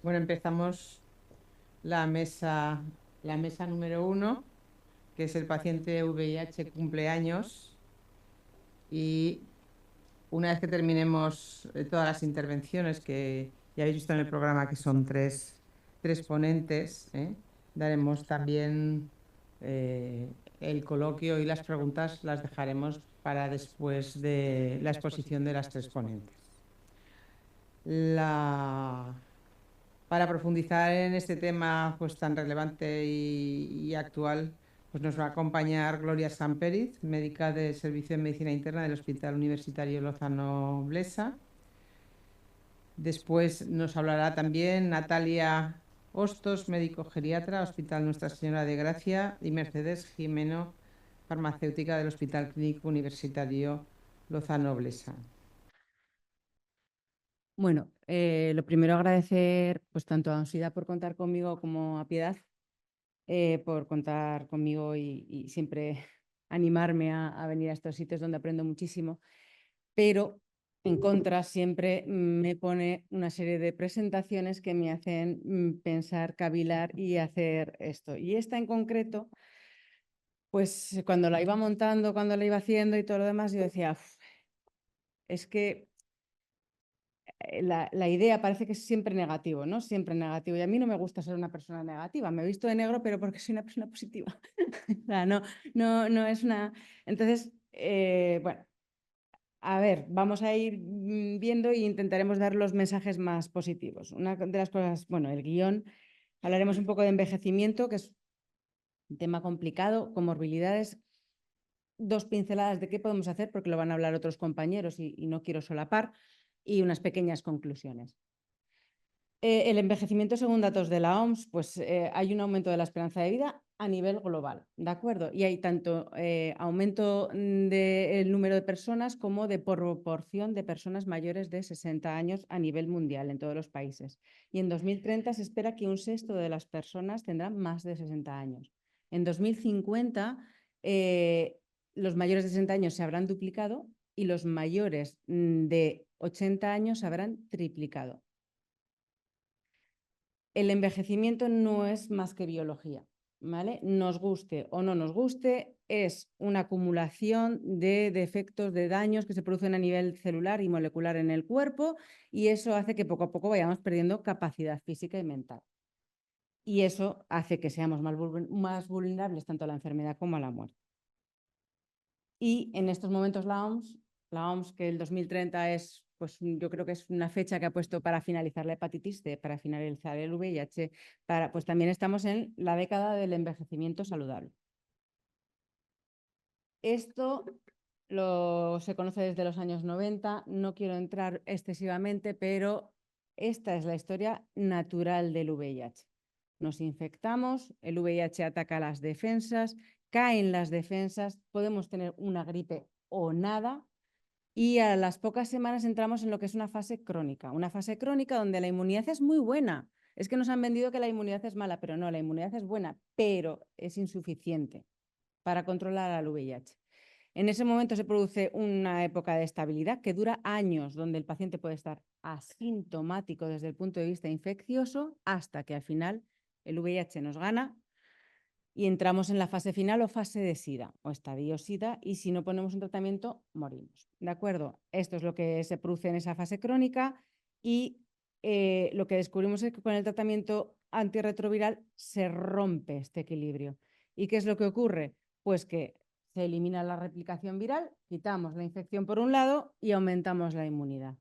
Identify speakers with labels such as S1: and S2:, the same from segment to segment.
S1: Bueno, empezamos la mesa, la mesa número 1, que es el paciente VIH cumpleaños. Y una vez que terminemos todas las intervenciones que ya habéis visto en el programa, que son tres ponentes, daremos también el coloquio, y las preguntas las dejaremos para después de la exposición de las tres ponentes. La Para profundizar en este tema pues tan relevante y actual, pues nos va a acompañar Gloria Samperiz, médica del Servicio de Medicina Interna del Hospital Universitario Lozano Blesa. Después nos hablará también Natalia Hostos, médico geriatra, Hospital Nuestra Señora de Gracia, y Mercedes Jimeno, farmacéutica del Hospital Clínico Universitario Lozano Blesa.
S2: Bueno, lo primero agradecer pues tanto a Ansida por contar conmigo como a Piedad por contar conmigo y siempre animarme a venir a estos sitios donde aprendo muchísimo, pero en contra siempre me pone una serie de presentaciones que me hacen pensar, cavilar y hacer esto. Y esta en concreto, pues cuando la iba montando, cuando la iba haciendo y todo lo demás, yo decía, es que la idea parece que es siempre negativo, ¿no? Siempre negativo. Y a mí no me gusta ser una persona negativa. Me he visto de negro, pero porque soy una persona positiva. O sea, no es una... Entonces, bueno, a ver, vamos a ir viendo e intentaremos dar los mensajes más positivos. Una de las cosas, bueno, el guión, hablaremos un poco de envejecimiento, que es un tema complicado, comorbilidades, dos pinceladas de qué podemos hacer, porque lo van a hablar otros compañeros y no quiero solapar, y unas pequeñas conclusiones. El envejecimiento, según datos de la OMS, pues hay un aumento de la esperanza de vida a nivel global, ¿de acuerdo? Y hay tanto aumento del número de personas como de proporción de personas mayores de 60 años a nivel mundial en todos los países. Y en 2030 se espera que un sexto de las personas tendrán más de 60 años. En 2050 los mayores de 60 años se habrán duplicado y los mayores de 80 años se habrán triplicado. El envejecimiento no es más que biología, ¿vale? Nos guste o no nos guste, es una acumulación de defectos, de daños que se producen a nivel celular y molecular en el cuerpo, y eso hace que poco a poco vayamos perdiendo capacidad física y mental. Y eso hace que seamos más vulnerables tanto a la enfermedad como a la muerte. Y en estos momentos la OMS que el 2030 es, pues yo creo que es una fecha que ha puesto para finalizar la hepatitis C, para finalizar el VIH, pues también estamos en la década del envejecimiento saludable. Esto se conoce desde los años 90, no quiero entrar excesivamente, pero esta es la historia natural del VIH. Nos infectamos, el VIH ataca las defensas, caen las defensas, podemos tener una gripe o nada, y a las pocas semanas entramos en lo que es una fase crónica donde la inmunidad es muy buena. Es que nos han vendido que la inmunidad es mala, pero no, la inmunidad es buena, pero es insuficiente para controlar al VIH. En ese momento se produce una época de estabilidad que dura años, donde el paciente puede estar asintomático desde el punto de vista infeccioso hasta que al final el VIH nos gana y entramos en la fase final o fase de SIDA o estadio SIDA, y si no ponemos un tratamiento, morimos. ¿De acuerdo? Esto es lo que se produce en esa fase crónica, y lo que descubrimos es que con el tratamiento antirretroviral se rompe este equilibrio. ¿Y qué es lo que ocurre? Pues que se elimina la replicación viral, quitamos la infección por un lado y aumentamos la inmunidad.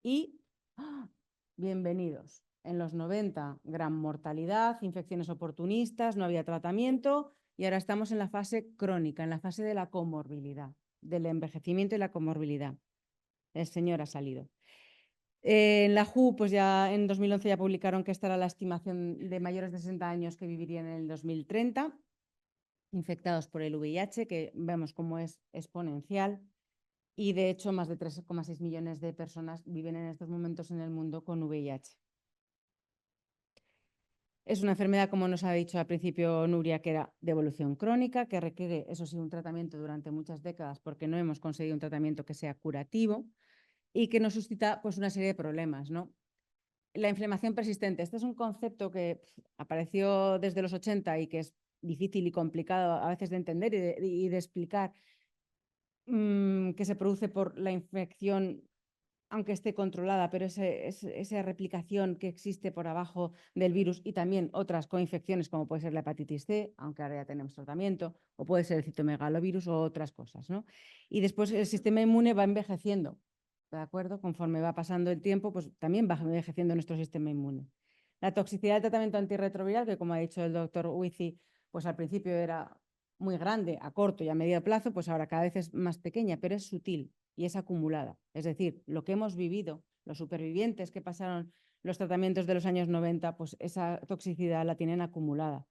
S2: Y ¡ah! Bienvenidos. En los 90, gran mortalidad, infecciones oportunistas, no había tratamiento, y ahora estamos en la fase crónica, en la fase de la comorbilidad, del envejecimiento y la comorbilidad. El señor ha salido. En la WHO, pues ya en 2011 ya publicaron que esta era la estimación de mayores de 60 años que vivirían en el 2030, infectados por el VIH, que vemos cómo es exponencial. Y de hecho, más de 3,6 millones de personas viven en estos momentos en el mundo con VIH. Es una enfermedad, como nos ha dicho al principio Nuria, que era de evolución crónica, que requiere, eso sí, un tratamiento durante muchas décadas porque no hemos conseguido un tratamiento que sea curativo y que nos suscita pues, una serie de problemas, ¿no? la inflamación persistente. Este es un concepto que apareció desde los 80 y que es difícil y complicado a veces de entender y de explicar, que se produce por la infección, aunque esté controlada, pero esa replicación que existe por abajo del virus, y también otras coinfecciones como puede ser la hepatitis C, aunque ahora ya tenemos tratamiento, o puede ser el citomegalovirus o otras cosas, ¿no? Y después el sistema inmune va envejeciendo, ¿de acuerdo? Conforme va pasando el tiempo, pues también va envejeciendo nuestro sistema inmune. La toxicidad del tratamiento antirretroviral, que como ha dicho el doctor Huici, pues al principio era muy grande a corto y a medio plazo, pues ahora cada vez es más pequeña, pero es sutil y es acumulada. Es decir, lo que hemos vivido, los supervivientes que pasaron los tratamientos de los años 90, pues esa toxicidad la tienen acumulada.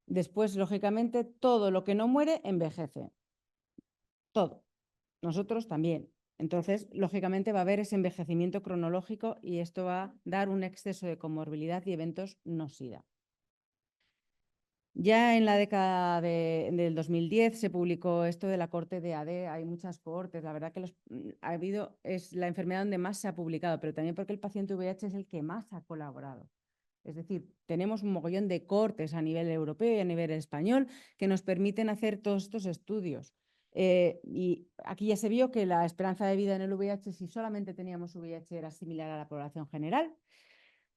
S2: Después, lógicamente, todo lo que no muere envejece. Todo. Nosotros también. Entonces, lógicamente, va a haber ese envejecimiento cronológico y esto va a dar un exceso de comorbilidad y eventos no SIDA. Ya en la década del 2010 se publicó esto de la cohorte de AD. Hay muchas cohortes. La verdad que es la enfermedad donde más se ha publicado, pero también porque el paciente VIH es el que más ha colaborado. Es decir, tenemos un mogollón de cohortes a nivel europeo y a nivel español que nos permiten hacer todos estos estudios. Y aquí ya se vio que la esperanza de vida en el VIH, si solamente teníamos VIH, era similar a la población general.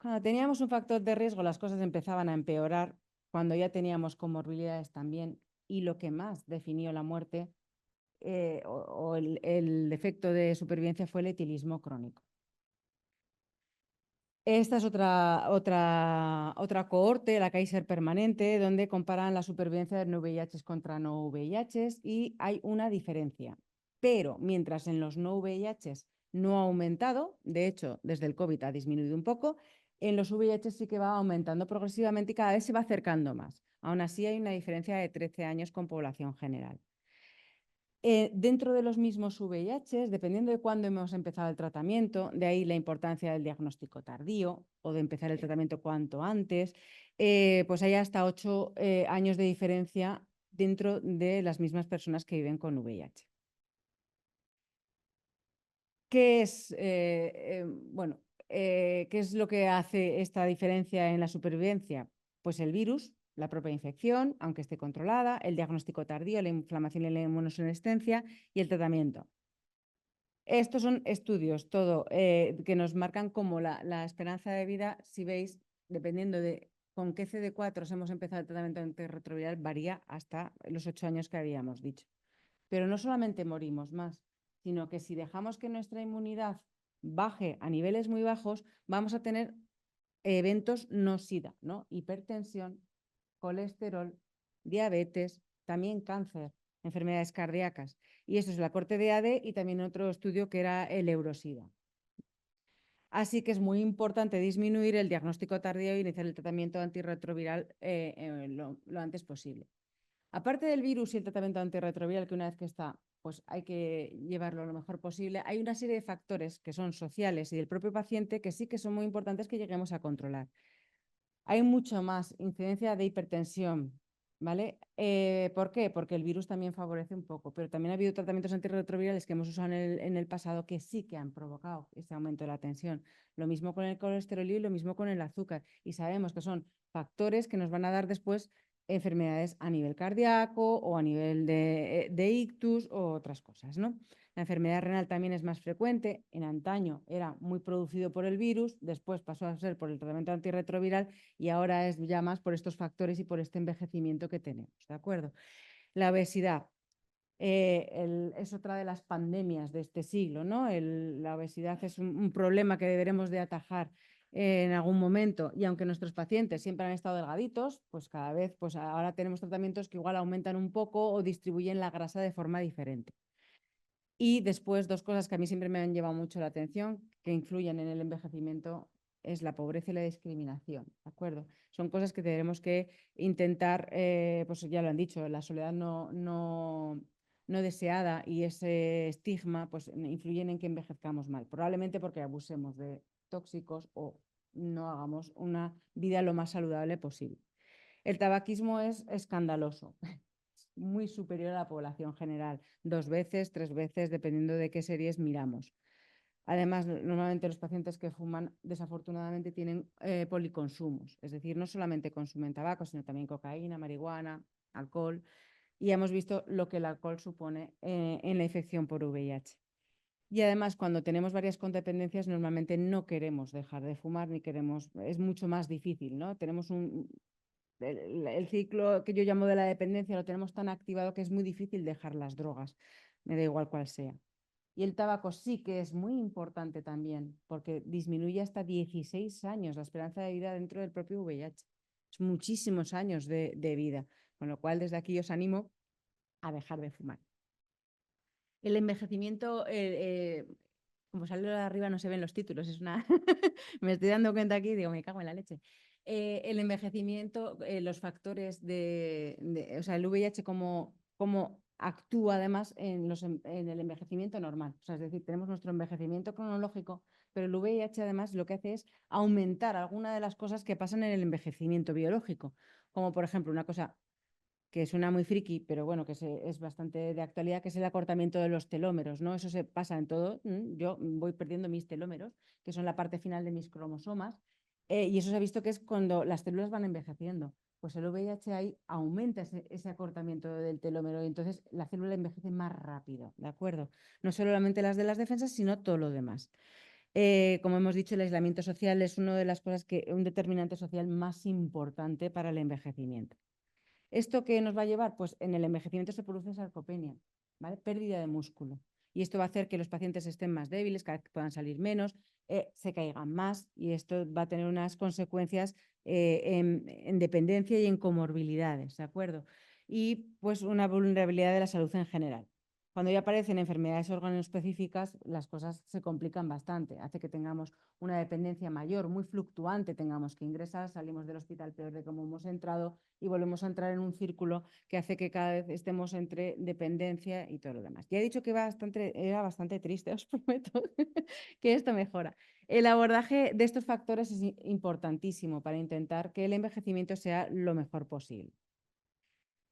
S2: Cuando teníamos un factor de riesgo, las cosas empezaban a empeorar, cuando ya teníamos comorbilidades también, y lo que más definió la muerte o el defecto de supervivencia fue el etilismo crónico. Esta es otra cohorte, la Kaiser permanente, donde comparan la supervivencia de no VIH contra no VIH y hay una diferencia. Pero mientras en los no VIH no ha aumentado, de hecho, desde el COVID ha disminuido un poco, en los VIH sí que va aumentando progresivamente y cada vez se va acercando más. Aún así hay una diferencia de 13 años con población general. Dentro de los mismos VIH, dependiendo de cuándo hemos empezado el tratamiento, de ahí la importancia del diagnóstico tardío o de empezar el tratamiento cuanto antes, pues hay hasta 8 años de diferencia dentro de las mismas personas que viven con VIH. ¿Qué es, ¿qué es lo que hace esta diferencia en la supervivencia? Pues el virus, la propia infección, aunque esté controlada, el diagnóstico tardío, la inflamación y la inmunosenescencia y el tratamiento. Estos son estudios, todo, que nos marcan como la esperanza de vida, si veis, dependiendo de con qué CD4 hemos empezado el tratamiento antirretroviral, varía hasta los 8 años que habíamos dicho. Pero no solamente morimos más, sino que si dejamos que nuestra inmunidad baje a niveles muy bajos, vamos a tener eventos no SIDA, ¿no? Hipertensión, colesterol, diabetes, también cáncer, enfermedades cardíacas. Y eso es la cohorte de AD y también otro estudio que era el Eurosida. Así que es muy importante disminuir el diagnóstico tardío e iniciar el tratamiento antirretroviral lo antes posible. Aparte del virus y el tratamiento antirretroviral, que una vez que está, pues hay que llevarlo lo mejor posible, hay una serie de factores que son sociales y del propio paciente que sí que son muy importantes que lleguemos a controlar. Hay mucho más incidencia de hipertensión, ¿vale? ¿Por qué? Porque el virus también favorece un poco, pero también ha habido tratamientos antirretrovirales que hemos usado en el pasado que sí que han provocado ese aumento de la tensión. Lo mismo con el colesterol y lo mismo con el azúcar. Y sabemos que son factores que nos van a dar después enfermedades a nivel cardíaco o a nivel de ictus o otras cosas, ¿no? La enfermedad renal también es más frecuente. En antaño era muy producido por el virus, después pasó a ser por el tratamiento antirretroviral y ahora es ya más por estos factores y por este envejecimiento que tenemos, ¿de acuerdo? La obesidad es otra de las pandemias de este siglo, ¿no? La obesidad es un problema que deberemos de atajar en algún momento, y aunque nuestros pacientes siempre han estado delgaditos, pues cada vez, pues ahora tenemos tratamientos que igual aumentan un poco o distribuyen la grasa de forma diferente. Y después, dos cosas que a mí siempre me han llevado mucho la atención, que influyen en el envejecimiento, es la pobreza y la discriminación, ¿de acuerdo? Son cosas que tenemos que intentar, pues ya lo han dicho, la soledad no deseada y ese estigma pues influyen en que envejezcamos mal, probablemente porque abusemos de tóxicos o no hagamos una vida lo más saludable posible. El tabaquismo es escandaloso, muy superior a la población general, 2 veces, 3 veces, dependiendo de qué series miramos. Además, normalmente los pacientes que fuman desafortunadamente tienen policonsumos, es decir, no solamente consumen tabaco, sino también cocaína, marihuana, alcohol, y hemos visto lo que el alcohol supone en la infección por VIH. Y además, cuando tenemos varias codependencias, normalmente no queremos dejar de fumar ni queremos, es mucho más difícil, ¿no? Tenemos el ciclo que yo llamo de la dependencia, lo tenemos tan activado que es muy difícil dejar las drogas, me da igual cuál sea. Y el tabaco sí que es muy importante también, porque disminuye hasta 16 años la esperanza de vida dentro del propio VIH. Es muchísimos años de vida, con lo cual desde aquí os animo a dejar de fumar. El envejecimiento, como sale de arriba no se ven los títulos, es una me estoy dando cuenta aquí y digo, me cago en la leche. El envejecimiento, los factores o sea, el VIH como actúa además en el envejecimiento normal. O sea, es decir, tenemos nuestro envejecimiento cronológico, pero el VIH además lo que hace es aumentar alguna de las cosas que pasan en el envejecimiento biológico, como por ejemplo una cosa que suena muy friki, pero bueno, que es bastante de actualidad, que es el acortamiento de los telómeros, ¿no? Eso se pasa en todo. Yo voy perdiendo mis telómeros, que son la parte final de mis cromosomas, y eso se ha visto que es cuando las células van envejeciendo. Pues el VIH ahí aumenta ese acortamiento del telómero y entonces la célula envejece más rápido, ¿de acuerdo? No solamente las de las defensas, sino todo lo demás. Como hemos dicho, el aislamiento social es una de las cosas un determinante social más importante para el envejecimiento. ¿Esto qué nos va a llevar? Pues en el envejecimiento se produce sarcopenia, ¿vale? Pérdida de músculo. Y esto va a hacer que los pacientes estén más débiles, cada vez puedan salir menos, se caigan más y esto va a tener unas consecuencias en dependencia y en comorbilidades, ¿de acuerdo? Y pues una vulnerabilidad de la salud en general. Cuando ya aparecen enfermedades organoespecíficas, las cosas se complican bastante. Hace que tengamos una dependencia mayor, muy fluctuante, tengamos que ingresar, salimos del hospital peor de cómo hemos entrado y volvemos a entrar en un círculo que hace que cada vez estemos entre dependencia y todo lo demás. Ya he dicho que era bastante triste, os prometo que esto mejora. El abordaje de estos factores es importantísimo para intentar que el envejecimiento sea lo mejor posible.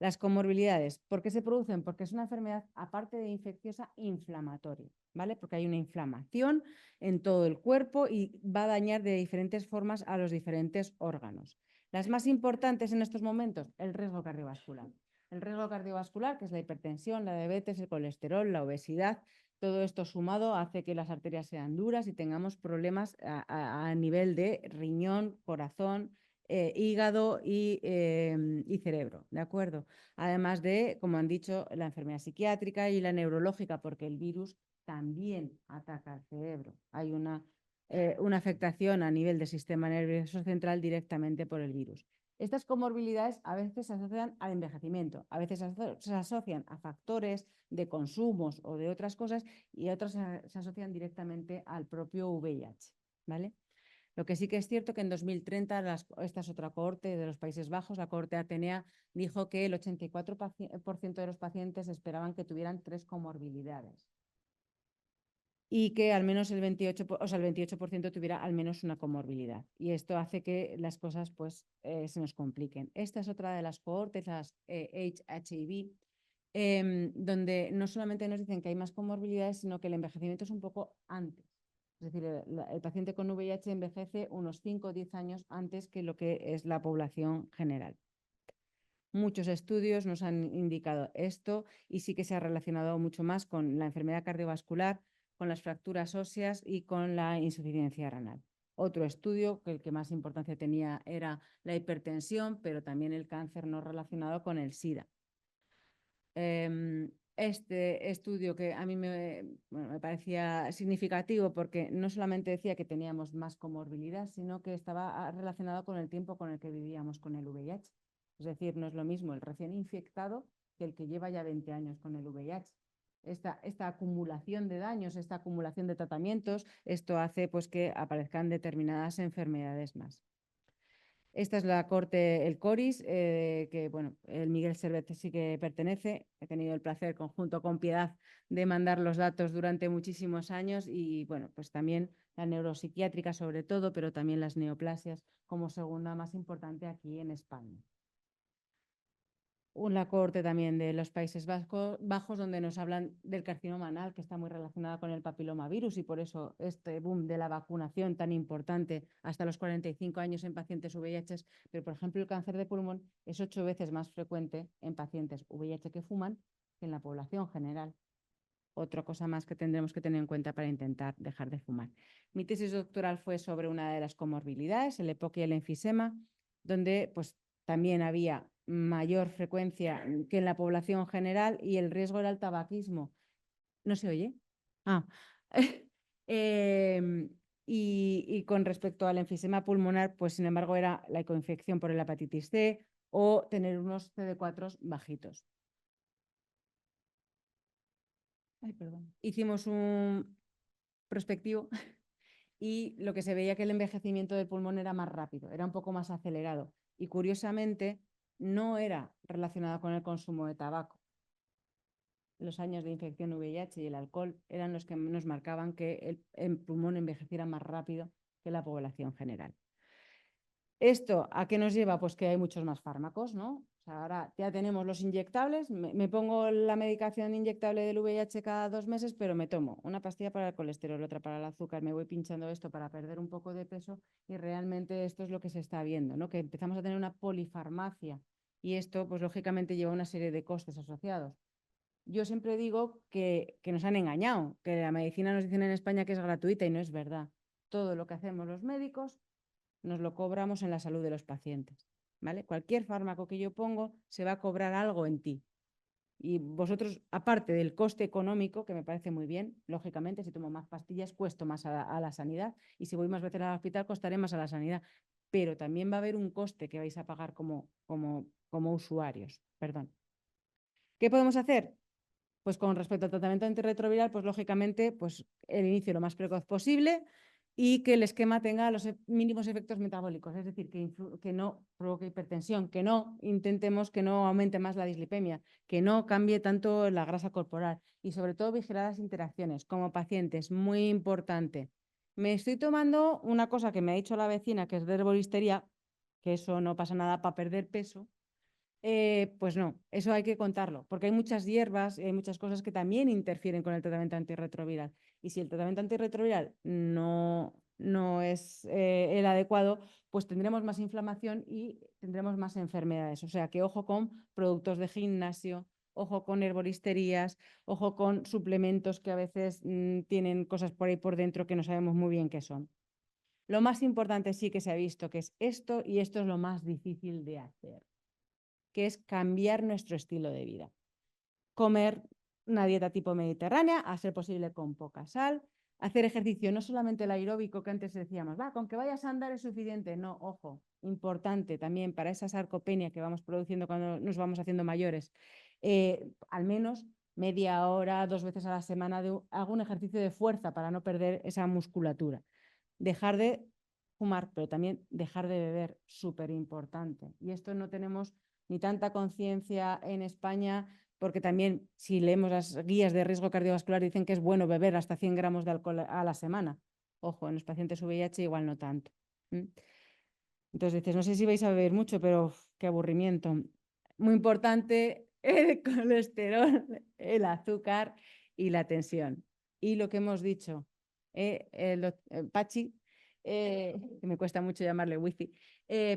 S2: Las comorbilidades, ¿por qué se producen? Porque es una enfermedad, aparte de infecciosa, inflamatoria, ¿vale? Porque hay una inflamación en todo el cuerpo y va a dañar de diferentes formas a los diferentes órganos. Las más importantes en estos momentos, el riesgo cardiovascular. El riesgo cardiovascular, que es la hipertensión, la diabetes, el colesterol, la obesidad, todo esto sumado hace que las arterias sean duras y tengamos problemas a nivel de riñón, corazón, hígado y cerebro, ¿de acuerdo? Además de, como han dicho, la enfermedad psiquiátrica y la neurológica, porque el virus también ataca al cerebro. Hay una afectación a nivel del sistema nervioso central directamente por el virus. Estas comorbilidades a veces se asocian al envejecimiento, a veces se asocian a factores de consumos o de otras cosas y otras se asocian directamente al propio VIH, ¿vale? Lo que sí que es cierto que en 2030, esta es otra cohorte de los Países Bajos, la cohorte Atenea, dijo que el 84% de los pacientes esperaban que tuvieran 3 comorbilidades y que al menos el 28% tuviera al menos una comorbilidad. Y esto hace que las cosas pues, se nos compliquen. Esta es otra de las cohortes, las HIV, donde no solamente nos dicen que hay más comorbilidades, sino que el envejecimiento es un poco antes. Es decir, el paciente con VIH envejece unos 5 o 10 años antes que lo que es la población general. Muchos estudios nos han indicado esto y sí que se ha relacionado mucho más con la enfermedad cardiovascular, con las fracturas óseas y con la insuficiencia renal. Otro estudio, que el que más importancia tenía era la hipertensión, pero también el cáncer no relacionado con el SIDA. Este estudio que a mí me parecía significativo porque no solamente decía que teníamos más comorbilidad, sino que estaba relacionado con el tiempo con el que vivíamos con el VIH. Es decir, no es lo mismo el recién infectado que el que lleva ya 20 años con el VIH. Esta acumulación de daños, esta acumulación de tratamientos, esto hace pues, que aparezcan determinadas enfermedades más. Esta es la corte, el CORIS, que bueno, el Miguel Servet sí que pertenece. He tenido el placer, conjunto con Piedad, de mandar los datos durante muchísimos años y bueno, pues también la neuropsiquiátrica sobre todo, pero también las neoplasias como segunda más importante aquí en España. una cohorte también de los Países Bajos donde nos hablan del carcinoma anal, que está muy relacionada con el papilomavirus y por eso este boom de la vacunación tan importante hasta los 45 años en pacientes VIH. Pero, por ejemplo, el cáncer de pulmón es 8 veces más frecuente en pacientes VIH que fuman que en la población general. Otra cosa más que tendremos que tener en cuenta para intentar dejar de fumar. Mi tesis doctoral fue sobre una de las comorbilidades, el EPOC y el enfisema, donde pues, también había mayor frecuencia que en la población general y el riesgo era el tabaquismo. ¿No se oye? Ah. Y con respecto al enfisema pulmonar, pues sin embargo era la coinfección por la hepatitis C o tener unos CD4 bajitos. Ay, perdón. Hicimos un prospectivo y lo que se veía que el envejecimiento del pulmón era más rápido, era un poco más acelerado y curiosamente no era relacionado con el consumo de tabaco. Los años de infección VIH y el alcohol eran los que nos marcaban que el pulmón envejeciera más rápido que la población general. ¿Esto a qué nos lleva? Pues que hay muchos más fármacos, ¿no? O sea, ahora ya tenemos los inyectables, me pongo la medicación inyectable del VIH cada 2 meses, pero me tomo una pastilla para el colesterol, otra para el azúcar, me voy pinchando esto para perder un poco de peso y realmente esto es lo que se está viendo, ¿no? Que empezamos a tener una polifarmacia y esto, pues lógicamente lleva una serie de costes asociados. Yo siempre digo que nos han engañado, que la medicina nos dicen en España que es gratuita y no es verdad. Todo lo que hacemos los médicos nos lo cobramos en la salud de los pacientes, ¿vale? Cualquier fármaco que yo pongo se va a cobrar algo en ti. Y vosotros, aparte del coste económico, que me parece muy bien, lógicamente, si tomo más pastillas, cuesto más a la sanidad y si voy más veces al hospital, costaré más a la sanidad. Pero también va a haber un coste que vais a pagar como usuarios. Perdón. ¿Qué podemos hacer? Pues con respecto al tratamiento antirretroviral, pues lógicamente, pues el inicio lo más precoz posible y que el esquema tenga los mínimos efectos metabólicos, es decir, que no provoque hipertensión, que no intentemos que no aumente más la dislipemia, que no cambie tanto la grasa corporal y sobre todo vigilar las interacciones como pacientes, muy importante. Me estoy tomando una cosa que me ha dicho la vecina, que es de herboristería, que eso no pasa nada para perder peso. Pues no, eso hay que contarlo, porque hay muchas hierbas y hay muchas cosas que también interfieren con el tratamiento antirretroviral. Y si el tratamiento antirretroviral no es el adecuado, pues tendremos más inflamación y tendremos más enfermedades. O sea que ojo con productos de gimnasio, ojo con herboristerías, ojo con suplementos que a veces tienen cosas por ahí por dentro que no sabemos muy bien qué son. Lo más importante sí que se ha visto que es esto y esto es lo más difícil de hacer, que es cambiar nuestro estilo de vida. Comer una dieta tipo mediterránea, a ser posible con poca sal, hacer ejercicio, no solamente el aeróbico que antes decíamos, con que vayas a andar es suficiente, no, ojo, importante también para esa sarcopenia que vamos produciendo cuando nos vamos haciendo mayores, al menos media hora, 2 veces a la semana, hago un ejercicio de fuerza para no perder esa musculatura. Dejar de fumar, pero también dejar de beber, súper importante. Y esto no tenemos ni tanta conciencia en España, porque también si leemos las guías de riesgo cardiovascular dicen que es bueno beber hasta 100 gramos de alcohol a la semana. Ojo, en los pacientes VIH igual no tanto. Entonces dices, no sé si vais a beber mucho, pero qué aburrimiento. Muy importante el colesterol, el azúcar y la tensión. Y lo que hemos dicho, Pachi, que me cuesta mucho llamarle wifi,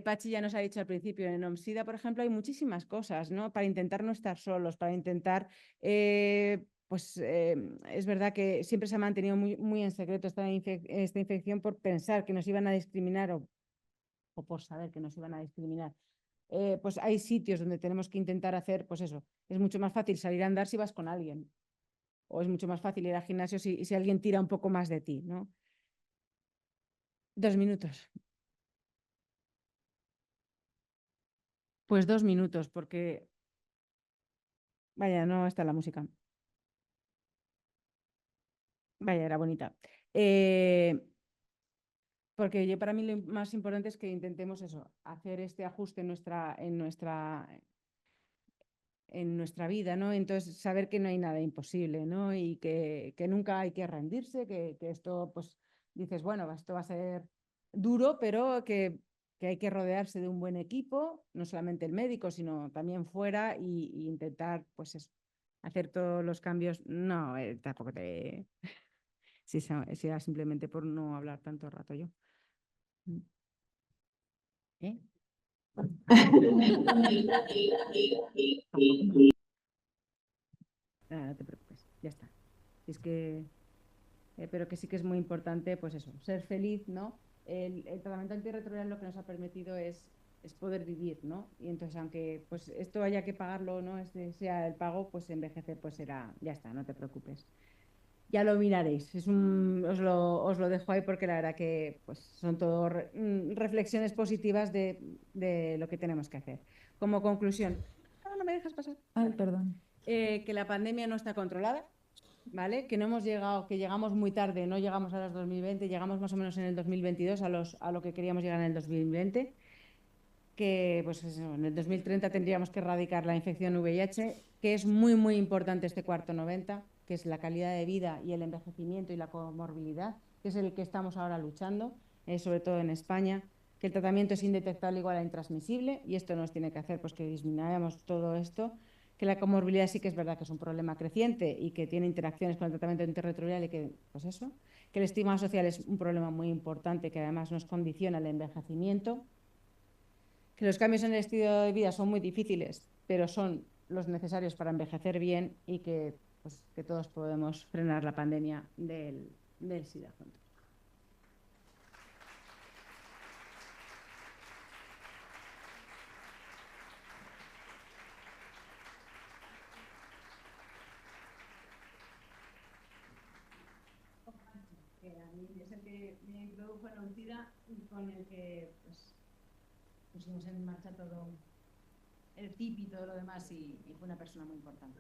S2: Pachi ya nos ha dicho al principio, en OMSIDA, por ejemplo, hay muchísimas cosas, ¿no? Para intentar no estar solos, para intentar, es verdad que siempre se ha mantenido muy en secreto esta infección por pensar que nos iban a discriminar o por saber que nos iban a discriminar. Pues hay sitios donde tenemos que intentar hacer, pues eso, es mucho más fácil salir a andar si vas con alguien, o es mucho más fácil ir al gimnasio si alguien tira un poco más de ti, ¿no? 2 minutos. Pues 2 minutos, porque, vaya, no está la música. Vaya, era bonita. Porque yo, para mí lo más importante es que intentemos eso, hacer este ajuste en nuestra vida, ¿no? Entonces, saber que no hay nada imposible, ¿no? Y que nunca hay que rendirse, que esto, pues, dices, bueno, esto va a ser duro, pero que que hay que rodearse de un buen equipo, no solamente el médico, sino también fuera y intentar, pues eso, hacer todos los cambios. No, tampoco te... Si era simplemente por no hablar tanto rato yo. ¿Eh? Nada, no te preocupes, ya está. Es que, pero que sí que es muy importante, pues eso, ser feliz, ¿no? El tratamiento antirretroviral lo que nos ha permitido es poder vivir, ¿no? Y entonces, aunque pues esto haya que pagarlo, ¿no? Este sea el pago, pues envejecer, pues será, ya está, no te preocupes. Ya lo miraréis. Os lo dejo ahí porque la verdad que pues, son todo reflexiones positivas de lo que tenemos que hacer. Como conclusión, no me dejas pasar.
S3: Ay, perdón.
S2: Que la pandemia no está controlada, ¿vale? Que no hemos llegado, que llegamos muy tarde, no llegamos a los 2020, llegamos más o menos en el 2022 a lo que queríamos llegar en el 2020. Que pues eso, en el 2030 tendríamos que erradicar la infección VIH, que es muy, muy importante este cuarto 90, que es la calidad de vida y el envejecimiento y la comorbilidad, que es el que estamos ahora luchando, sobre todo en España, que el tratamiento es indetectable igual a intransmisible, y esto nos tiene que hacer pues, que disminuyamos todo esto, que la comorbilidad sí que es verdad que es un problema creciente y que tiene interacciones con el tratamiento antirretroviral y que, pues eso, que el estigma social es un problema muy importante que además nos condiciona el envejecimiento, que los cambios en el estilo de vida son muy difíciles, pero son los necesarios para envejecer bien y que, pues, que todos podemos frenar la pandemia del SIDA juntos. Que a mí es el que me introdujo en el SIDA y con el que pues, pusimos en marcha todo el TIP y todo lo demás y fue una persona muy importante.